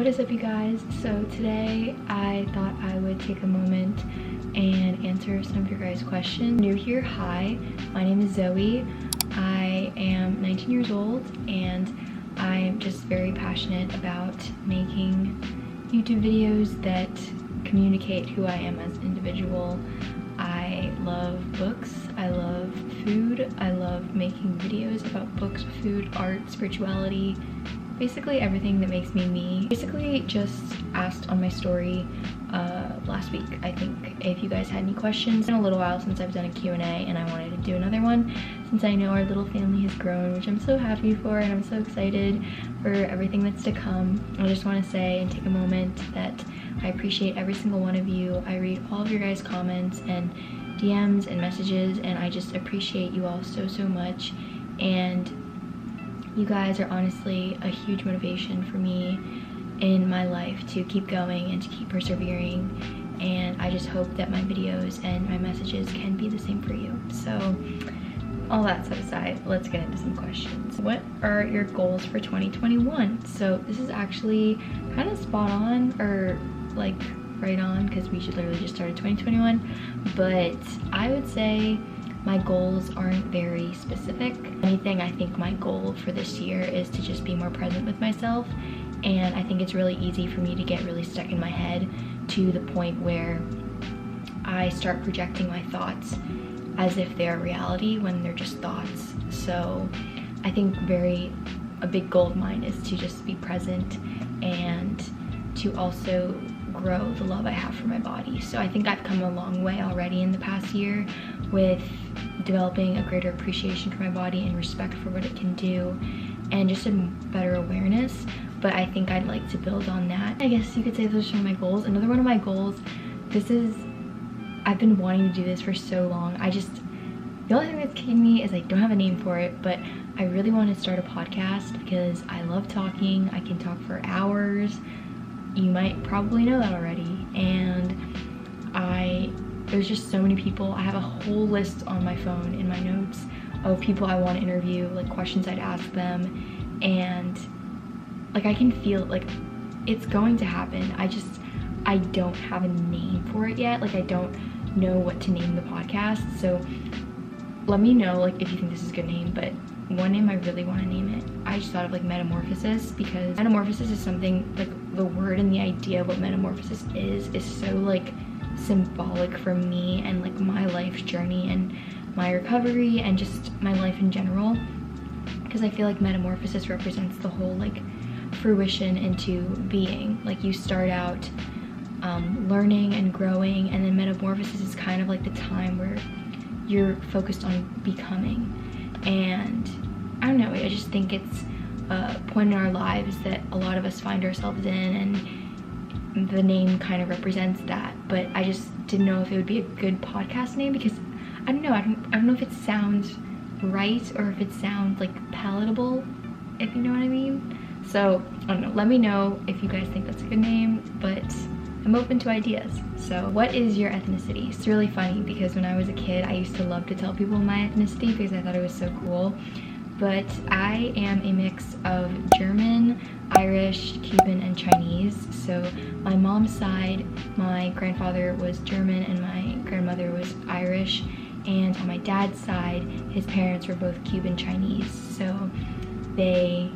is up, you guys? So today I thought I would take a moment and answer some of your guys' questions. New here, hi, my name is Zoe. I am 19 years old and I'm just very passionate about making YouTube videos that communicate who I am as an individual. I love books, I love food, I love making videos about books, food, art, spirituality, basically everything that makes me me. Basically just asked on my story last week, I think, if you guys had any questions. It's been a little while since I've done a Q&A and I wanted to do another one since I know our little family has grown, which I'm so happy for, and I'm so excited for everything that's to come. I just want to say and take a moment that I appreciate every single one of you. I read all of your guys' comments and DMs and messages, and I just appreciate you all so much. And you guys are honestly a huge motivation for me in my life to keep going and to keep persevering, and I just hope that my videos and my messages can be the same for you. So all that set aside, let's get into some questions. What are your goals for 2021? So this is actually kind of spot on, or like right on, because we should literally just started 2021, but I would say my goals aren't very specific. If anything, I think my goal for this year is to just be more present with myself, and I think it's really easy for me to get really stuck in my head to the point where I start projecting my thoughts as if they're reality when they're just thoughts. So I think a big goal of mine is to just be present and to also grow the love I have for my body. So I think I've come a long way already in the past year with developing a greater appreciation for my body and respect for what it can do, and just a better awareness. But I think I'd like to build on that. I guess you could say those are my goals. Another one of my goals, I've been wanting to do this for so long. The only thing that's kicking me is I don't have a name for it, but I really want to start a podcast because I love talking. I can talk for hours. You might probably know that already. And there's just so many people. I have a whole list on my phone in my notes of people I want to interview, like questions I'd ask them, and like I can feel like it's going to happen. I don't have a name for it yet. Like I don't know what to name the podcast, so let me know like if you think this is a good name. But one name I really want to name it, I just thought of like metamorphosis, because metamorphosis is something, like the word and the idea of what metamorphosis is so like symbolic for me and like my life's journey and my recovery and just my life in general, because I feel like metamorphosis represents the whole like fruition into being. Like you start out learning and growing, and then metamorphosis is kind of like the time where you're focused on becoming. And I don't know, I just think it's a point in our lives that a lot of us find ourselves in, and the name kind of represents that. But I just didn't know if it would be a good podcast name, because I don't know if it sounds right or if it sounds like palatable, if you know what I mean. So I don't know, let me know if you guys think that's a good name, but I'm open to ideas. So what is your ethnicity? It's really funny because when I was a kid, I used to love to tell people my ethnicity because I thought it was so cool. But I am a mix of German, Irish, Cuban, and Chinese. So my mom's side, my grandfather was German and my grandmother was Irish. And on my dad's side, his parents were both Cuban Chinese. So they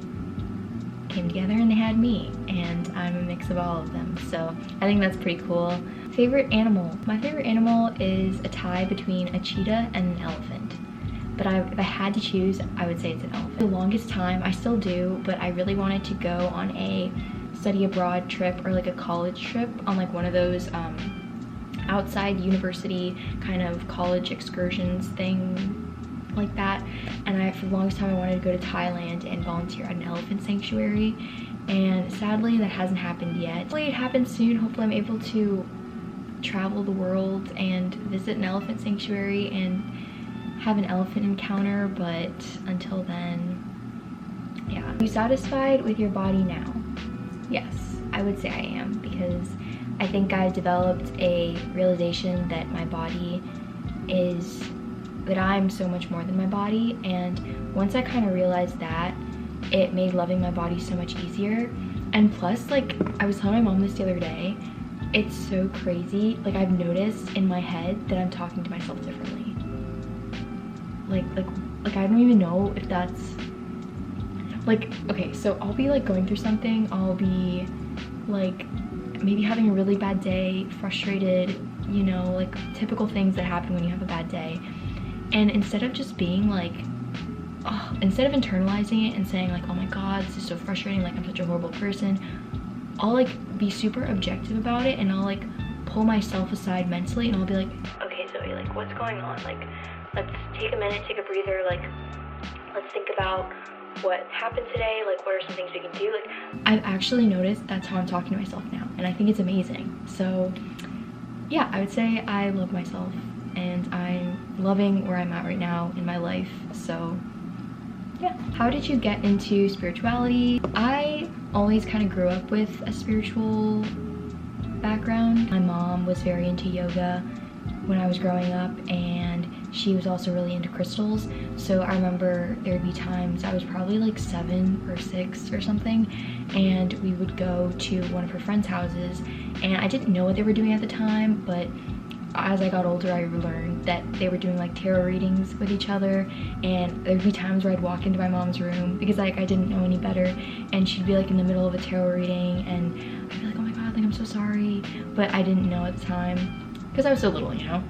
came together and they had me, and I'm a mix of all of them. So I think that's pretty cool. Favorite animal? My favorite animal is a tie between a cheetah and an elephant. But if I had to choose, I would say it's an elephant. The longest time, I still do, but I really wanted to go on a study abroad trip or like a college trip on like one of those outside university kind of college excursions thing like that. And for the longest time I wanted to go to Thailand and volunteer at an elephant sanctuary, and sadly that hasn't happened yet. Hopefully it happens soon. Hopefully I'm able to travel the world and visit an elephant sanctuary and have an elephant encounter, but until then, yeah. Are you satisfied with your body now? Yes, I would say I am, because I think I've developed a realization that I'm so much more than my body, and once I kind of realized that, it made loving my body so much easier. And plus, like, I was telling my mom this the other day, it's so crazy. Like, I've noticed in my head that I'm talking to myself differently. Like I don't even know if that's like, okay, so I'll be like going through something, I'll be like maybe having a really bad day, frustrated, you know, like typical things that happen when you have a bad day. And instead of just being like, oh, instead of internalizing it and saying like, oh my god, this is so frustrating, like I'm such a horrible person, I'll like be super objective about it, and I'll like pull myself aside mentally, and I'll be like, okay Zoe, like what's going on, like let's take a minute, take a breather, like let's think about what happened today, like what are some things we can do. Like, I've actually noticed that's how I'm talking to myself now, and I think it's amazing. So yeah, I would say I love myself, and I'm loving where I'm at right now in my life. So yeah. How did you get into spirituality? I always kind of grew up with a spiritual background. My mom was very into yoga when I was growing up, and she was also really into crystals. So I remember there'd be times, I was probably like 7 or 6 or something, and we would go to one of her friends' houses, and I didn't know what they were doing at the time, but as I got older, I learned that they were doing like tarot readings with each other. And there'd be times where I'd walk into my mom's room because like I didn't know any better, and she'd be like in the middle of a tarot reading, and I'd be like, oh my god, like I'm so sorry, but I didn't know at the time because I was so little, you know.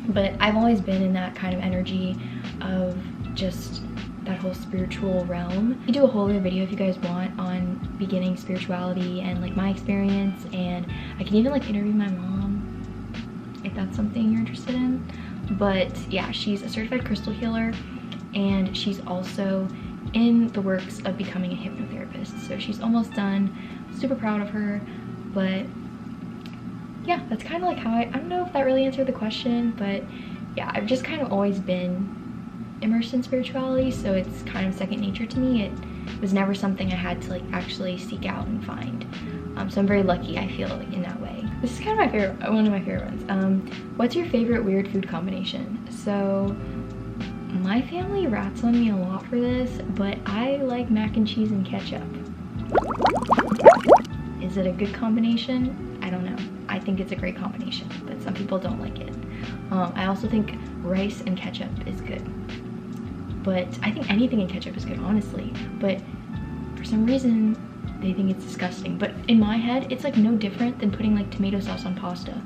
But I've always been in that kind of energy of just that whole spiritual realm. I do a whole other video if you guys want on beginning spirituality and like my experience, and I can even like interview my mom if that's something you're interested in. But yeah, she's a certified crystal healer, and she's also in the works of becoming a hypnotherapist. So she's almost done. Super proud of her. But yeah, that's kind of like how I don't know if that really answered the question, but yeah, I've just kind of always been immersed in spirituality, so it's kind of second nature to me. It was never something I had to like actually seek out and find. So I'm very lucky, I feel, like, in that way. This is kind of my favorite, one of my favorite ones. What's your favorite weird food combination? So my family rats on me a lot for this, but I like mac and cheese and ketchup. Is it a good combination? I don't know. I think it's a great combination, but some people don't like it. I also think rice and ketchup is good, but I think anything in ketchup is good, honestly. But for some reason, they think it's disgusting. But in my head, it's like no different than putting like tomato sauce on pasta,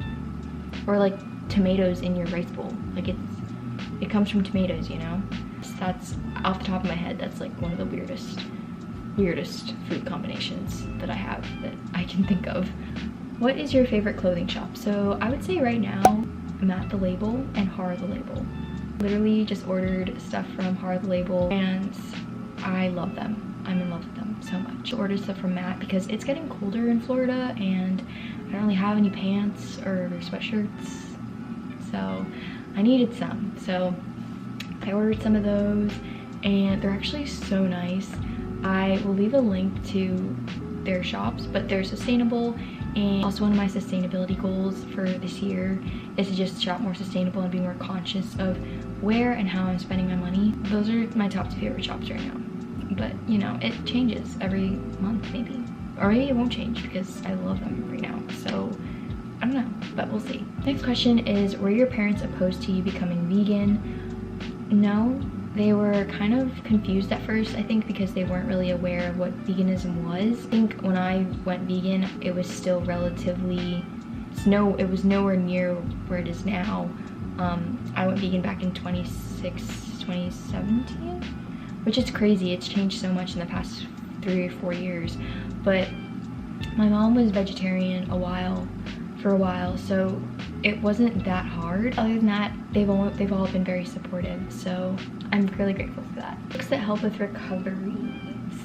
or like tomatoes in your rice bowl. Like it comes from tomatoes, you know? So that's off the top of my head. That's like one of the weirdest food combinations that I have that I can think of. What is your favorite clothing shop? So I would say right now, Matt the Label and Horror the Label. Literally just ordered stuff from Horror the Label, and I love them. I'm in love with them so much. I ordered stuff from Matt because it's getting colder in Florida, and I don't really have any pants or sweatshirts, so I needed some. So I ordered some of those, and they're actually so nice. I will leave a link to their shops, but they're sustainable. And also one of my sustainability goals for this year is to just shop more sustainable and be more conscious of where and how I'm spending my money. Those are my top 2 favorite shops right now. But you know, it changes every month maybe. Or maybe it won't change because I love them right now. So I don't know, but we'll see. Next question is, were your parents opposed to you becoming vegan? No. They were kind of confused at first, I think, because they weren't really aware of what veganism was. I think when I went vegan, it was still relatively, it was nowhere near where it is now. I went vegan back in 2017, which is crazy. It's changed so much in the past 3 or 4 years. But my mom was vegetarian for a while, so it wasn't that hard. Other than that, they've all been very supportive, so I'm really grateful for that. Books that help with recovery.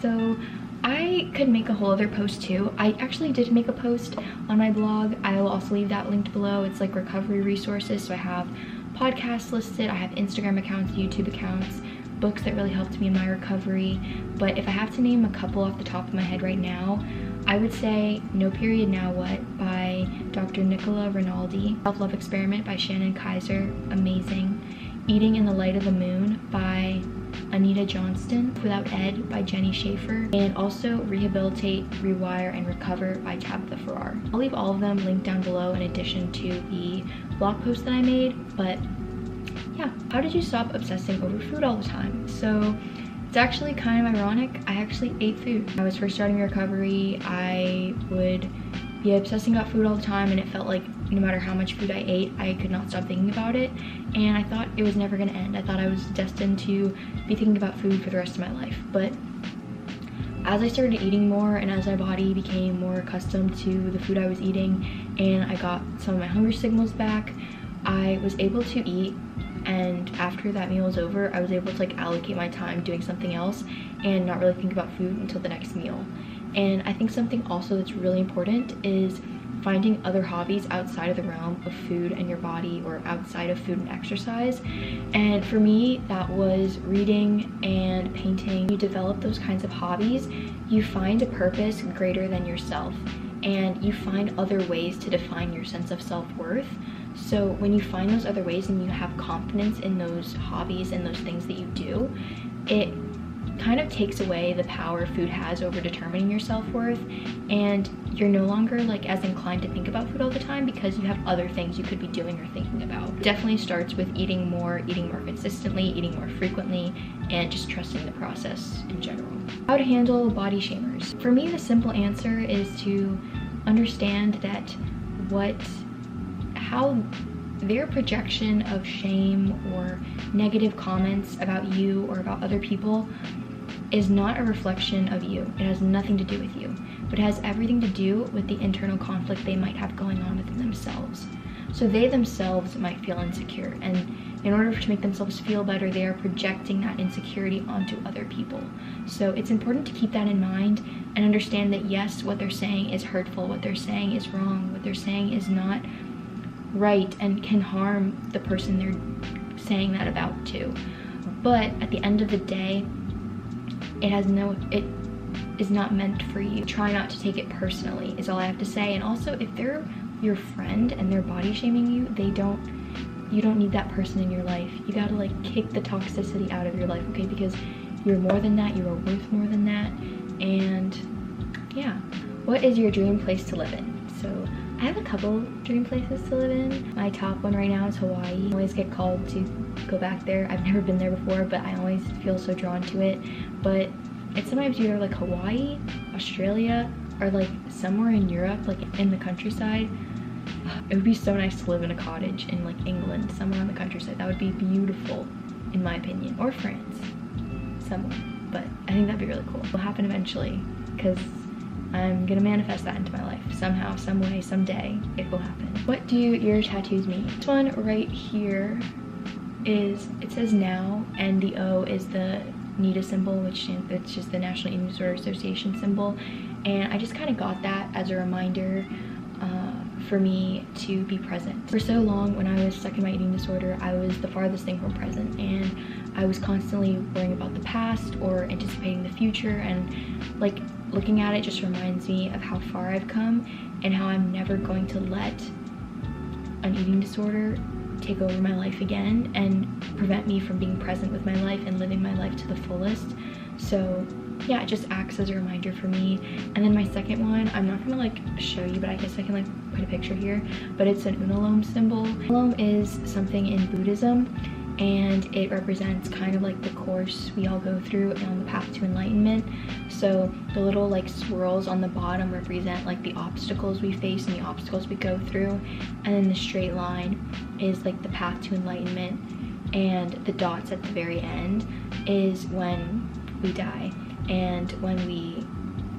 So I could make a whole other post too. I actually did make a post on my blog. I will also leave that linked below. It's like recovery resources. So I have podcasts listed, I have Instagram accounts, YouTube accounts, books that really helped me in my recovery. But if I have to name a couple off the top of my head right now, I would say No Period Now What by Dr. Nicola Rinaldi, Self-Love Experiment by Shannon Kaiser, amazing. Eating in the Light of the Moon by Anita Johnston, Without Ed by Jenny Schaefer, and also Rehabilitate, Rewire, and Recover by Tabitha Farrar. I'll leave all of them linked down below in addition to the blog post that I made. But yeah, how did you stop obsessing over food all the time? So it's actually kind of ironic. I actually ate food. When I was first starting recovery, I would be obsessing about food all the time, and it felt like no matter how much food I ate, I could not stop thinking about it, and I thought it was never gonna end. I thought I was destined to be thinking about food for the rest of my life. But as I started eating more and as my body became more accustomed to the food I was eating and I got some of my hunger signals back, I was able to eat, and after that meal was over, I was able to like allocate my time doing something else and not really think about food until the next meal. And I think something also that's really important is finding other hobbies outside of the realm of food and your body, or outside of food and exercise. And for me, that was reading and painting. You develop those kinds of hobbies, you find a purpose greater than yourself, and you find other ways to define your sense of self-worth. So when you find those other ways and you have confidence in those hobbies and those things that you do, it kind of takes away the power food has over determining your self-worth, and you're no longer like as inclined to think about food all the time because you have other things you could be doing or thinking about. It definitely starts with eating more consistently, eating more frequently, and just trusting the process in general. How to handle body shamers. For me, the simple answer is to understand that how their projection of shame or negative comments about you or about other people is not a reflection of you. It has nothing to do with you, but it has everything to do with the internal conflict they might have going on within themselves. So they themselves might feel insecure, and in order to make themselves feel better, they are projecting that insecurity onto other people. So it's important to keep that in mind and understand that yes, what they're saying is hurtful, what they're saying is wrong, what they're saying is not right and can harm the person they're saying that about too. But at the end of the day, it is not meant for you. Try not to take it personally is all I have to say. And also, if they're your friend and they're body shaming you, you don't need that person in your life. You gotta like kick the toxicity out of your life, okay? Because you're more than that, you are worth more than that. And yeah, what is your dream place to live in? So I have a couple dream places to live in. My top one right now is Hawaii. I always get called to go back there. I've never been there before, but I always feel so drawn to it. But it's sometimes either like Hawaii, Australia, or like somewhere in Europe, like in the countryside. It would be so nice to live in a cottage in like England, somewhere on the countryside. That would be beautiful, in my opinion. Or France, somewhere. But I think that'd be really cool. It'll happen eventually, because I'm gonna manifest that into my life. Somehow, some way, someday, it will happen. What do your tattoos mean? This one right here it says now, and the O is the NIDA symbol, which it's just the National Eating Disorder Association symbol. And I just kind of got that as a reminder for me to be present. For so long, when I was stuck in my eating disorder, I was the farthest thing from present, and I was constantly worrying about the past or anticipating the future, and like looking at it just reminds me of how far I've come and how I'm never going to let an eating disorder take over my life again and prevent me from being present with my life and living my life to the fullest. So yeah, it just acts as a reminder for me. And then my second one, I'm not gonna like show you, but I guess I can like put a picture here, but it's an unalome symbol. Unalome is something in Buddhism, and it represents kind of like the course we all go through on the path to enlightenment. So the little like swirls on the bottom represent like the obstacles we face and the obstacles we go through, and then the straight line is like the path to enlightenment, and the dots at the very end is when we die and when we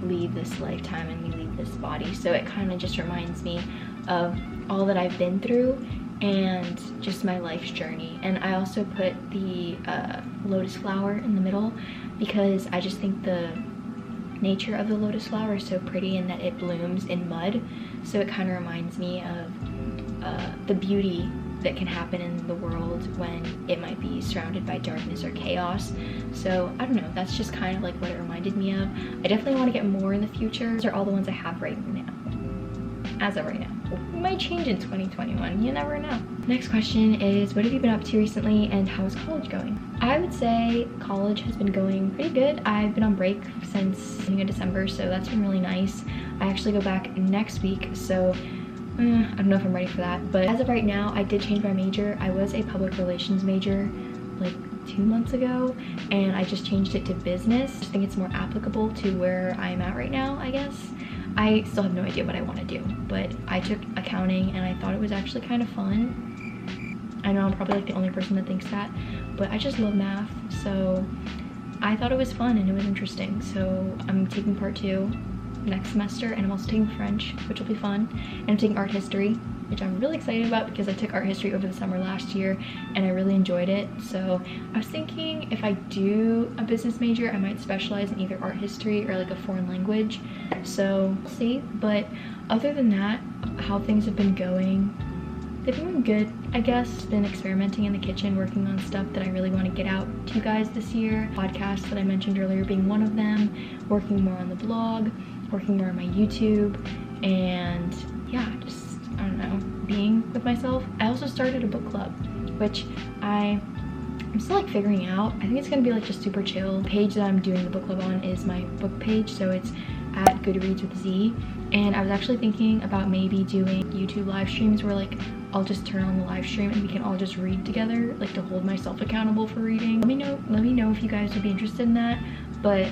leave this lifetime and we leave this body. So it kind of just reminds me of all that I've been through and just my life's journey. And I also put the lotus flower in the middle because I just think the nature of the lotus flower is so pretty in that it blooms in mud. So it kind of reminds me of the beauty that can happen in the world when it might be surrounded by darkness or chaos. So I don't know, that's just kind of like what it reminded me of. I definitely want to get more in the future. These are all the ones I have right now, as of right now. We might change in 2021, you never know. Next question is, what have you been up to recently and how is college going? I would say college has been going pretty good. I've been on break since the beginning of December, so that's been really nice. I actually go back next week, so I don't know if I'm ready for that. But as of right now, I did change my major. I was a public relations major like 2 months ago, and I just changed it to business. I think it's more applicable to where I'm at right now, I guess. I still have no idea what I want to do, but I took accounting and I thought it was actually kind of fun. I know I'm probably like the only person that thinks that, but I just love math, so I thought it was fun and it was interesting. So I'm taking part 2 next semester, and I'm also taking French, which will be fun, and I'm taking art history, which I'm really excited about because I took art history over the summer last year and I really enjoyed it. So I was thinking if I do a business major, I might specialize in either art history or like a foreign language, so we'll see. But other than that, how things have been going, they've been good, I guess. Been experimenting in the kitchen, working on stuff that I really want to get out to you guys this year. Podcasts that I mentioned earlier being one of them, working more on the blog, working more on my YouTube, and yeah, just, I don't know, being with myself. I also started a book club, which I'm still like figuring out. I think it's gonna be like just super chill. The page that I'm doing the book club on is my book page, so it's at Goodreads with Z. And I was actually thinking about maybe doing YouTube live streams where like I'll just turn on the live stream and we can all just read together, like to hold myself accountable for reading. Let me know if you guys would be interested in that. But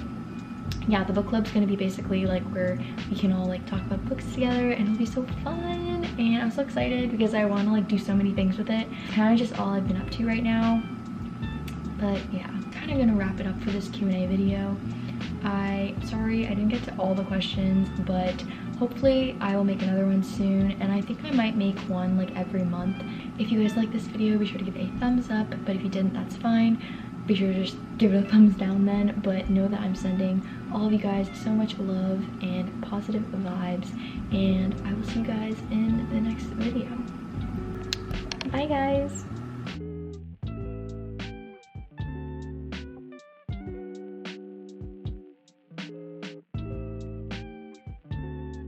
yeah, the book club's gonna be basically like where we can all like talk about books together, and it'll be so fun. And I'm so excited because I want to like do so many things with it. Kind of just all I've been up to right now. But yeah, I'm kind of gonna wrap it up for this Q&A video. Sorry I didn't get to all the questions, but hopefully I will make another one soon, and I think I might make one like every month. If you guys like this video, be sure to give it a thumbs up, but if you didn't, that's fine. Be sure to just give it a thumbs down then. But know that I'm sending all of you guys so much love and positive vibes, and I will see you guys in the next video. Bye guys.